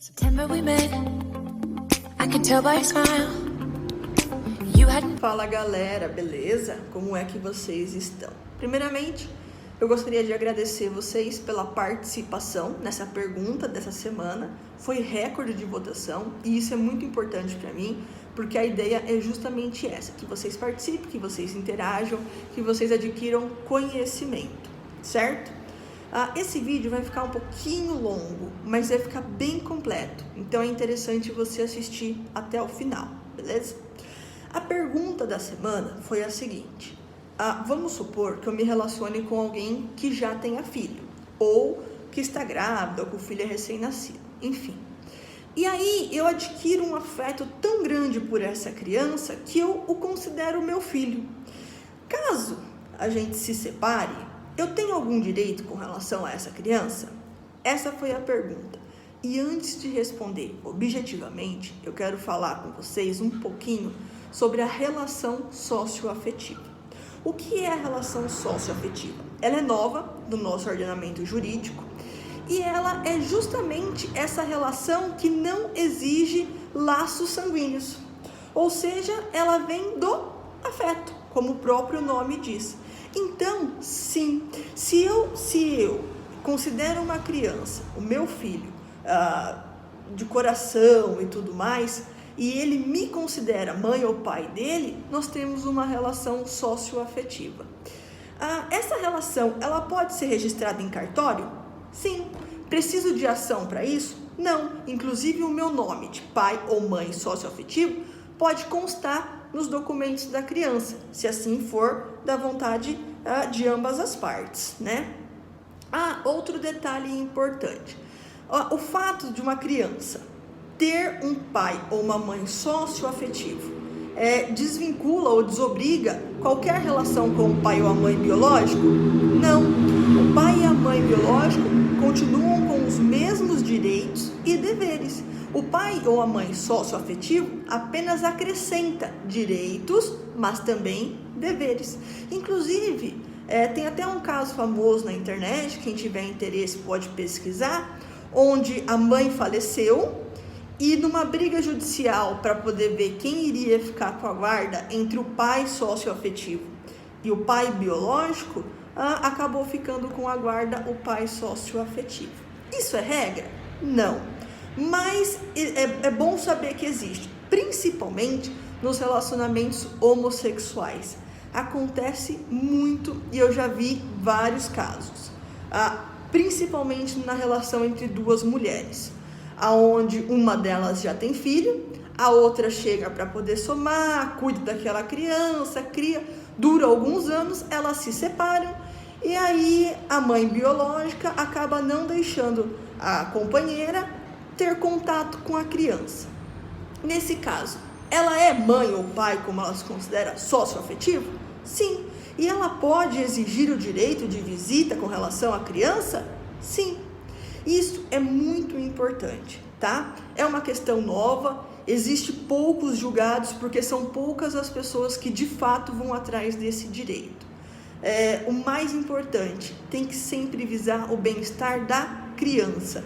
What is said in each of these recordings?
September we met. I can tell by your smile. Fala galera, beleza? Como é que vocês estão? Primeiramente, eu gostaria de agradecer vocês pela participação nessa pergunta dessa semana. Foi recorde de votação e isso é muito importante para mim, porque a ideia é justamente essa, que vocês participem, que vocês interajam, que vocês adquiram conhecimento, certo? Esse vídeo vai ficar um pouquinho longo, mas vai ficar bem completo, então é interessante você assistir até o final, beleza? A pergunta da semana foi a seguinte: vamos supor que eu me relacione com alguém que já tenha filho, ou que está grávida, ou que o filho é recém-nascido, enfim. E aí eu adquiro um afeto tão grande por essa criança que eu o considero meu filho. Caso a gente se separe, eu tenho algum direito com relação a essa criança? Essa foi a pergunta. E antes de responder objetivamente, eu quero falar com vocês um pouquinho sobre a relação socioafetiva. O que é a relação socioafetiva? Ela é nova no nosso ordenamento jurídico e ela é justamente essa relação que não exige laços sanguíneos. Ou seja, ela vem do afeto, como o próprio nome diz. Então, sim, se eu considero uma criança, o meu filho, de coração e tudo mais, e ele me considera mãe ou pai dele, nós temos uma relação socioafetiva. Essa relação, ela pode ser registrada em cartório? Sim. Preciso de ação para isso? Não. Inclusive o meu nome de pai ou mãe socioafetivo pode constar nos documentos da criança, se assim for da vontade de ambas as partes, né? Outro detalhe importante. O fato de uma criança ter um pai ou uma mãe socioafetivo desvincula ou desobriga qualquer relação com o pai ou a mãe biológico? Não. O pai e a mãe biológico continuam com os mesmos direitos e deveres. O pai ou a mãe socioafetivo apenas acrescenta direitos, mas também deveres. Inclusive, tem até um caso famoso na internet, quem tiver interesse pode pesquisar, onde a mãe faleceu e numa briga judicial para poder ver quem iria ficar com a guarda entre o pai socioafetivo e o pai biológico, acabou ficando com a guarda o pai socioafetivo. Isso é regra? Não. Mas é bom saber que existe, principalmente nos relacionamentos homossexuais. Acontece muito e eu já vi vários casos, principalmente na relação entre duas mulheres, onde uma delas já tem filho, a outra chega para poder somar, cuida daquela criança, cria, dura alguns anos, elas se separam e aí a mãe biológica acaba não deixando a companheira ter contato com a criança. Nesse caso, ela é mãe ou pai, como ela se considera, socioafetivo? Sim. E ela pode exigir o direito de visita com relação à criança? Sim. Isso é muito importante, tá? É uma questão nova, existe poucos julgados porque são poucas as pessoas que de fato vão atrás desse direito. O mais importante, tem que sempre visar o bem-estar da criança.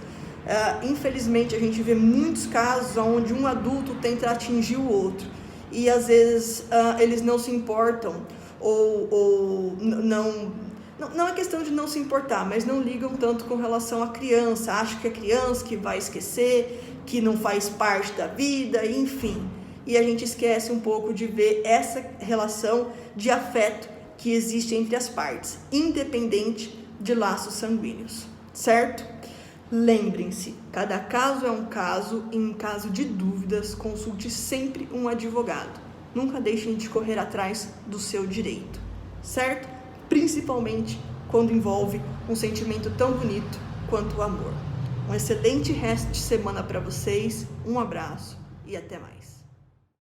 Infelizmente a gente vê muitos casos onde um adulto tenta atingir o outro e às vezes eles não se importam ou não é questão de não se importar, mas não ligam tanto com relação à criança, acham que é criança que vai esquecer, que não faz parte da vida, enfim, e a gente esquece um pouco de ver essa relação de afeto que existe entre as partes, independente de laços sanguíneos, certo? Lembrem-se, cada caso é um caso e em caso de dúvidas, consulte sempre um advogado. Nunca deixem de correr atrás do seu direito, certo? Principalmente quando envolve um sentimento tão bonito quanto o amor. Um excelente resto de semana para vocês, um abraço e até mais.